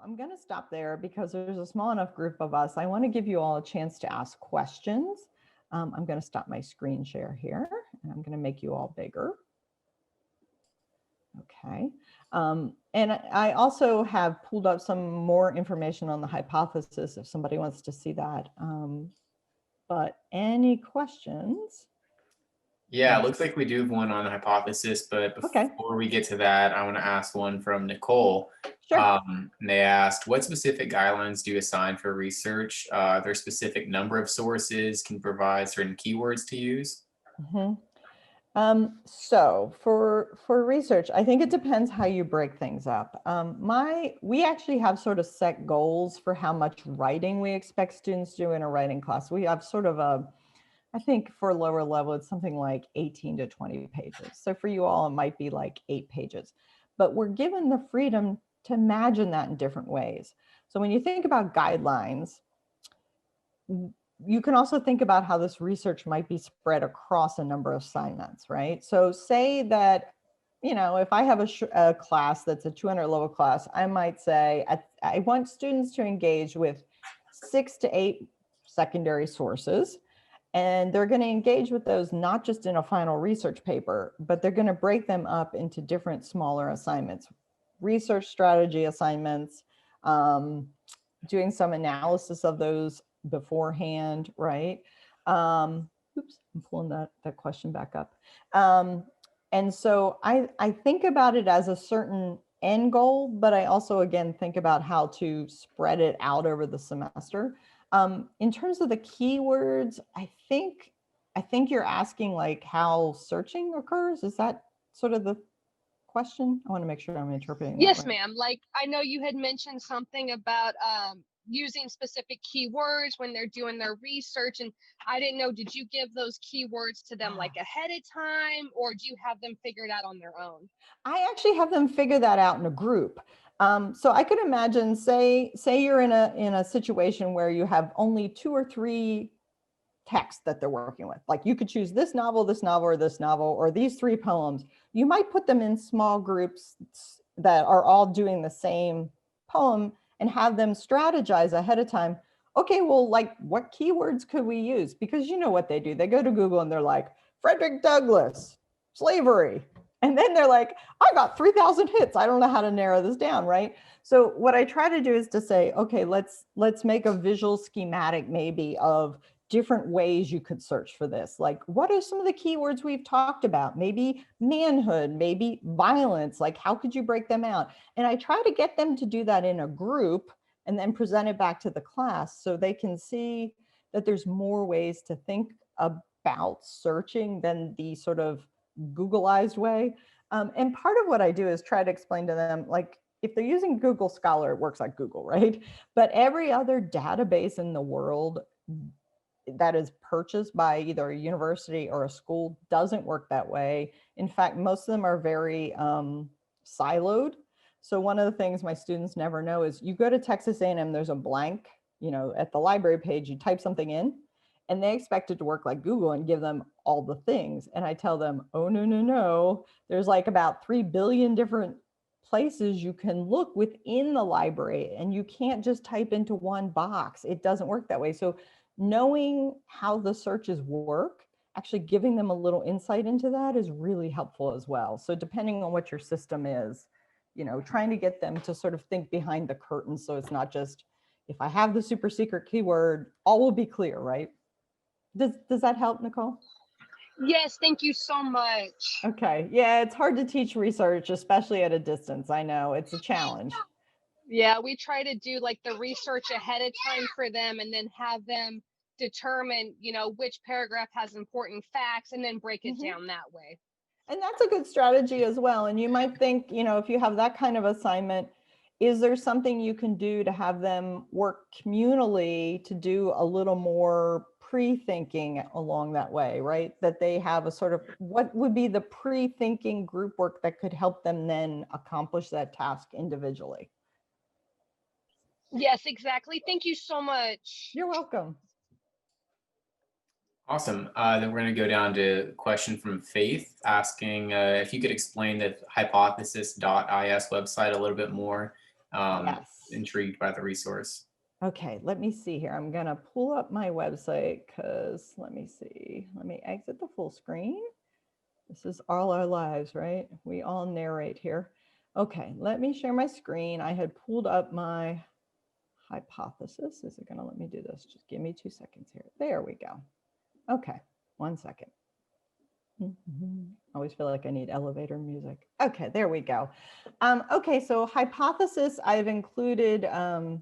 I'm going to stop there because there's a small enough group of us. I want to give you all a chance to ask questions. I'm going to stop my screen share here, and I'm going to make you all bigger. Okay. And I also have pulled up some more information on the hypothesis if somebody wants to see that. But any questions? Yeah, it looks like we do have one on the hypothesis, but before we get to that, I want to ask one from Nicole. Sure. And they asked, what specific guidelines do you assign for research? Are there specific number of sources? Can you provide certain keywords to use? So for research, I think it depends how you break things up. We actually have sort of set goals for how much writing we expect students to do in a writing class. We have sort of I think for lower level, it's something like 18 to 20 pages. So for you all, it might be like 8 pages, but we're given the freedom to imagine that in different ways. So when you think about guidelines, you can also think about how this research might be spread across a number of assignments, right? So say that, if I have a class that's a 200 level class, I might say, I want students to engage with 6 to 8 secondary sources. And they're going to engage with those not just in a final research paper, but they're going to break them up into different smaller assignments, research strategy assignments, doing some analysis of those beforehand, right? Oops, I'm pulling that question back up. And so I think about it as a certain end goal, but I also, again, think about how to spread it out over the semester. In terms of the keywords, I think you're asking like how searching occurs. Is that sort of the question? I want to make sure I'm interpreting that Yes, right. ma'am. Like, I know you had mentioned something about using specific keywords when they're doing their research, and I didn't know, did you give those keywords to them like ahead of time, or do you have them figured out on their own? I actually have them figure that out in a group. So I could imagine, say you're in a situation where you have only 2 or 3 texts that they're working with. Like you could choose this novel, or this novel, or these 3 poems. You might put them in small groups that are all doing the same poem and have them strategize ahead of time. Okay, well, like what keywords could we use? Because you know what they do. They go to Google and they're like, Frederick Douglass, slavery. And then they're like, I got 3,000 hits. I don't know how to narrow this down, right? So what I try to do is to say, okay, let's make a visual schematic maybe of different ways you could search for this. Like, what are some of the keywords we've talked about? Maybe manhood, maybe violence, like how could you break them out? And I try to get them to do that in a group and then present it back to the class so they can see that there's more ways to think about searching than the sort of Googleized way. And part of what I do is try to explain to them, like, if they're using Google Scholar, it works like Google, right? But every other database in the world that is purchased by either a university or a school doesn't work that way. In fact, most of them are very siloed. So one of the things my students never know is you go to Texas A&M, there's a blank, at the library page, you type something in, and they expect it to work like Google and give them all the things. And I tell them, oh, no. There's like about 3 billion different places you can look within the library, and you can't just type into one box. It doesn't work that way. So knowing how the searches work, actually giving them a little insight into that is really helpful as well. So depending on what your system is, trying to get them to sort of think behind the curtain. So it's not just, if I have the super secret keyword, all will be clear, right? Does that help, Nicole? Yes, thank you so much. Okay. Yeah, it's hard to teach research, especially at a distance. I know it's a challenge. Yeah, we try to do like the research ahead of time for them and then have them determine, which paragraph has important facts and then break it down that way. And that's a good strategy as well. And you might think, if you have that kind of assignment, is there something you can do to have them work communally to do a little more pre-thinking along that way, right? That they have a sort of, what would be the pre-thinking group work that could help them then accomplish that task individually? Yes, exactly. Thank you so much. You're welcome. Awesome. Then we're going to go down to a question from Faith asking if you could explain the hypothesis.is website a little bit more. Yes. intrigued by the resource. Okay, let me see here. I'm gonna pull up my website because let me see. Let me exit the full screen. This is all our lives, right? We all narrate here. Okay, let me share my screen. I had pulled up my hypothesis. Is it gonna let me do this? Just give me 2 seconds here. There we go. Okay, 1 second. I always feel like I need elevator music. Okay, there we go. Okay, so hypothesis, I've included the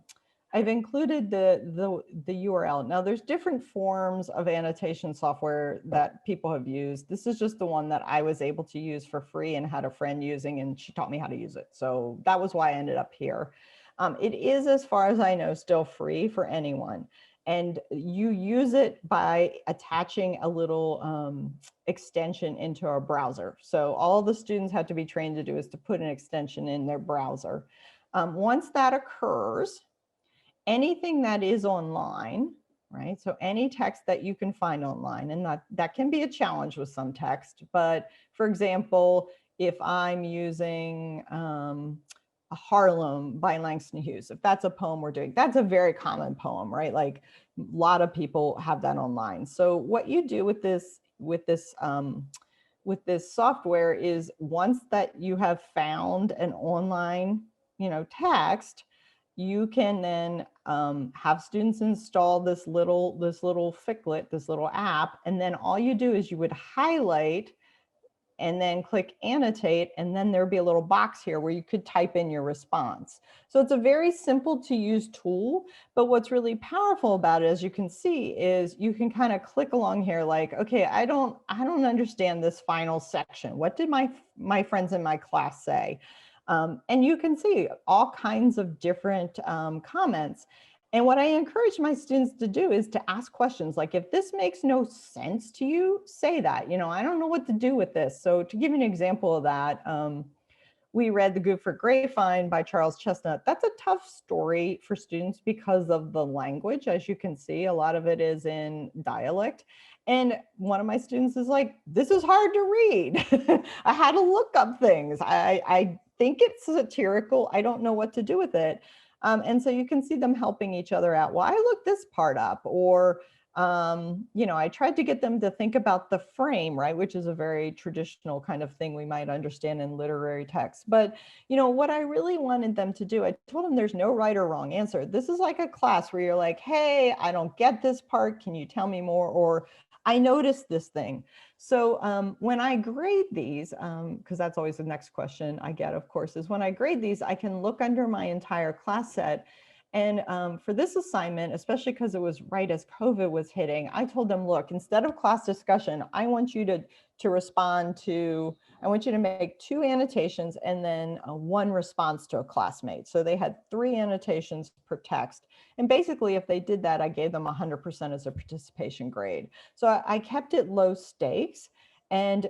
URL. Now there's different forms of annotation software that people have used. This is just the one that I was able to use for free and had a friend using, and she taught me how to use it. So that was why I ended up here. It is, as far as I know, still free for anyone. And you use it by attaching a little extension into our browser. So all the students have to be trained to do is to put an extension in their browser. Once that occurs, anything that is online, right? So any text that you can find online, and that can be a challenge with some text, but for example, if I'm using Harlem by Langston Hughes, if that's a poem we're doing, that's a very common poem, right? Like a lot of people have that online. So what you do with this software is once that you have found an online, text, you can then have students install this little ficlet, this little app, and then all you do is you would highlight and then click annotate, and then there'd be a little box here where you could type in your response. So it's a very simple to use tool, but what's really powerful about it, as you can see, is you can kind of click along here like, okay, I don't understand this final section. What did my friends in my class say? And you can see all kinds of different comments. And what I encourage my students to do is to ask questions like, if this makes no sense to you, say that, I don't know what to do with this. So to give you an example of that, we read The Guilford Grapevine by Charles Chestnut. That's a tough story for students because of the language. As you can see, a lot of it is in dialect. And one of my students is like, this is hard to read. I had to look up things. I think it's satirical. I don't know what to do with it. And so you can see them helping each other out. Well, I looked this part up, or, I tried to get them to think about the frame, right? Which is a very traditional kind of thing we might understand in literary text. But, what I really wanted them to do, I told them there's no right or wrong answer. This is like a class where you're like, hey, I don't get this part. Can you tell me more? Or I noticed this thing. So when I grade these, because that's always the next question I get, of course, is when I grade these, I can look under my entire class set. And for this assignment, especially because it was right as COVID was hitting, I told them, look, instead of class discussion, I want you to respond to, I want you to make 2 annotations and then 1 response to a classmate. So they had 3 annotations per text. And basically, if they did that, I gave them 100% as a participation grade. So I kept it low stakes. And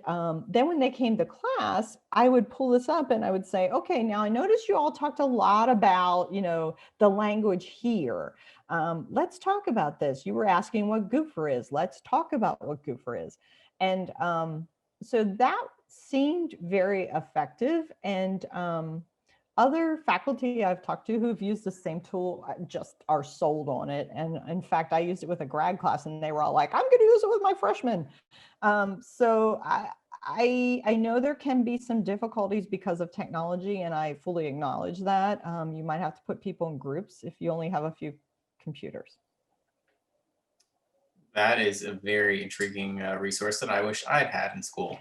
then when they came to class, I would pull this up and I would say, okay, now I noticed you all talked a lot about, the language here. Let's talk about this. You were asking what goofer is. Let's talk about what goofer is. And so that seemed very effective. And other faculty I've talked to who've used the same tool just are sold on it. And in fact, I used it with a grad class and they were all like, I'm going to use it with my freshmen. So I know there can be some difficulties because of technology, and I fully acknowledge that. You might have to put people in groups if you only have a few computers. That is a very intriguing resource that I wish I'd had in school.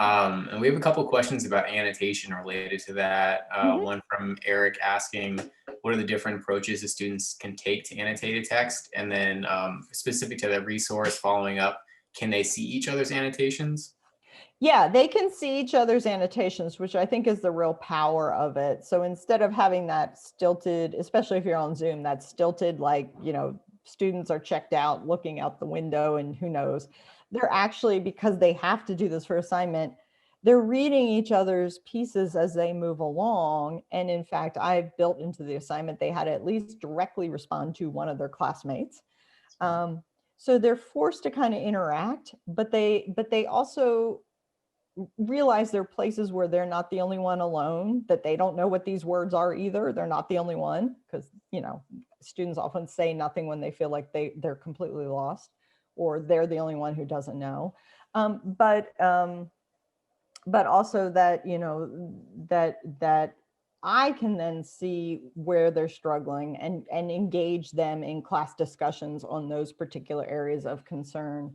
And we have a couple questions about annotation related to that. One from Eric asking, what are the different approaches the students can take to annotate a text? And then specific to the resource following up, can they see each other's annotations? Yeah, they can see each other's annotations, which I think is the real power of it. So instead of having that stilted, especially if you're on Zoom, that stilted, like, students are checked out looking out the window and who knows, they're actually, because they have to do this for assignment, they're reading each other's pieces as they move along. And in fact, I've built into the assignment, they had to at least directly respond to one of their classmates. So they're forced to kind of interact, but they also realize there are places where they're not the only one alone, that they don't know what these words are either. They're not the only one, because, you know, students often say nothing when they feel like they're completely lost, or they're the only one who doesn't know. But also that, you know, that I can then see where they're struggling and engage them in class discussions on those particular areas of concern.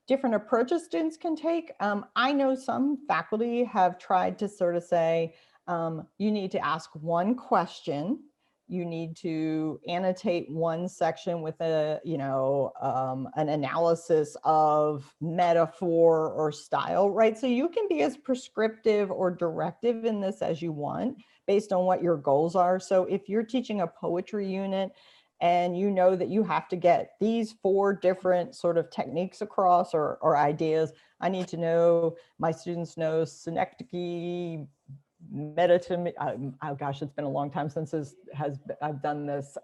Different approaches students can take. I know some faculty have tried to sort of say, you need to ask one question. You need to annotate one section with a, you know, an analysis of metaphor or style, right? So you can be as prescriptive or directive in this as you want based on what your goals are. So if you're teaching a poetry unit and you know that you have to get these 4 different sort of techniques across or ideas, I need to know, my students know synecdoche, oh gosh, it's been a long time since I've done this,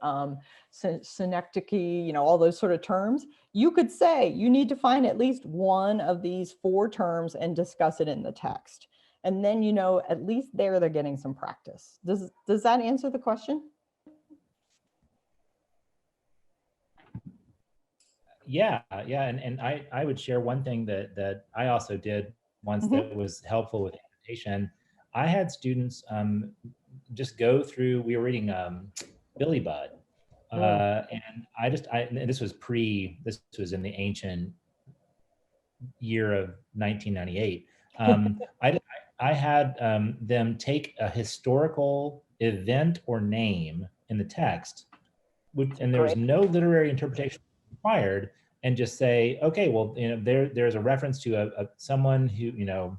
synecdoche, you know, all those sort of terms. You could say you need to find at least one of these 4 terms and discuss it in the text. And then, you know, at least they're getting some practice. Does that answer the question? Yeah, yeah, and I would share one thing that I also did once that was helpful with annotation. I had students just go through. We were reading Billy Budd, and and this was this was in the ancient year of 1998. I had them take a historical event or name in the text, and there was no literary interpretation required, and just say, okay, well, you know, there's a reference to someone who, you know,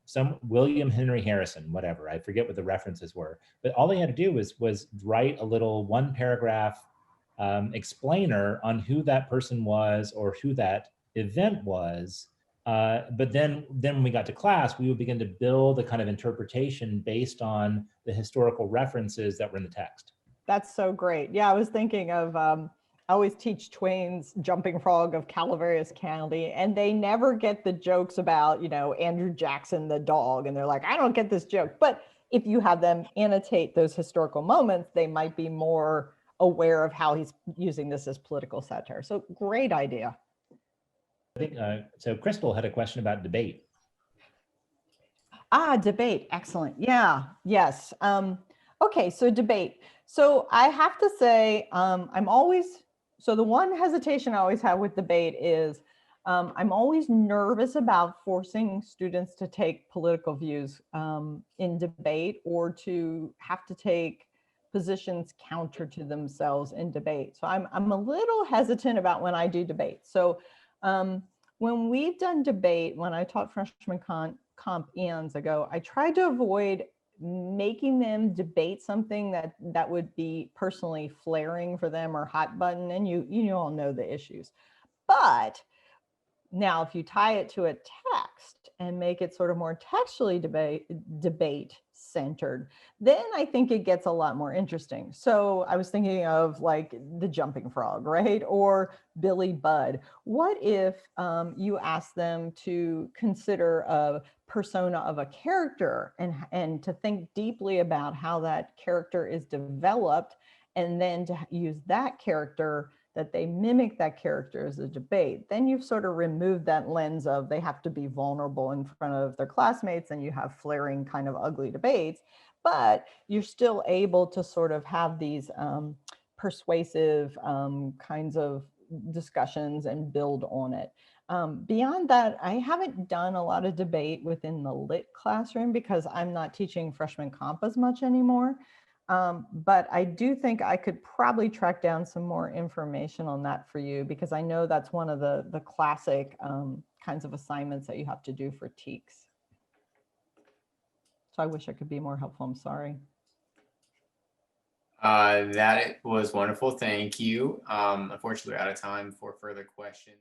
some William Henry Harrison, whatever, I forget what the references were, but all they had to do was write a little 1 paragraph explainer on who that person was or who that event was. But then when we got to class, we would begin to build a kind of interpretation based on the historical references that were in the text. That's so great. Yeah, I was thinking of, I always teach Twain's Jumping Frog of Calaveras County, and they never get the jokes about, you know, Andrew Jackson, the dog. And they're like, I don't get this joke. But if you have them annotate those historical moments, they might be more aware of how he's using this as political satire. So great idea. I think, so Crystal had a question about debate. Debate. Excellent. Yeah. Yes. Okay. So debate. So I have to say, so the one hesitation I always have with debate is I'm always nervous about forcing students to take political views in debate, or to have to take positions counter to themselves in debate. So I'm a little hesitant about when I do debate. So when we've done debate, when I taught freshman comp eons ago, I tried to avoid making them debate something that would be personally flaring for them or hot button, and you all know the issues. But now if you tie it to a text and make it sort of more textually debate centered, then I think it gets a lot more interesting. So I was thinking of like the Jumping Frog, right? Or Billy Budd. What if you ask them to consider a persona of a character and to think deeply about how that character is developed, and then to use that character, that they mimic that character as a debate? Then you've sort of removed that lens of they have to be vulnerable in front of their classmates and you have flaring kind of ugly debates, but you're still able to sort of have these persuasive kinds of discussions and build on it. Beyond that, I haven't done a lot of debate within the lit classroom because I'm not teaching freshman comp as much anymore. But I do think I could probably track down some more information on that for you, because I know that's one of the classic kinds of assignments that you have to do for TEKS. So I wish I could be more helpful. I'm sorry. That was wonderful. Thank you. Unfortunately, we're out of time for further questions.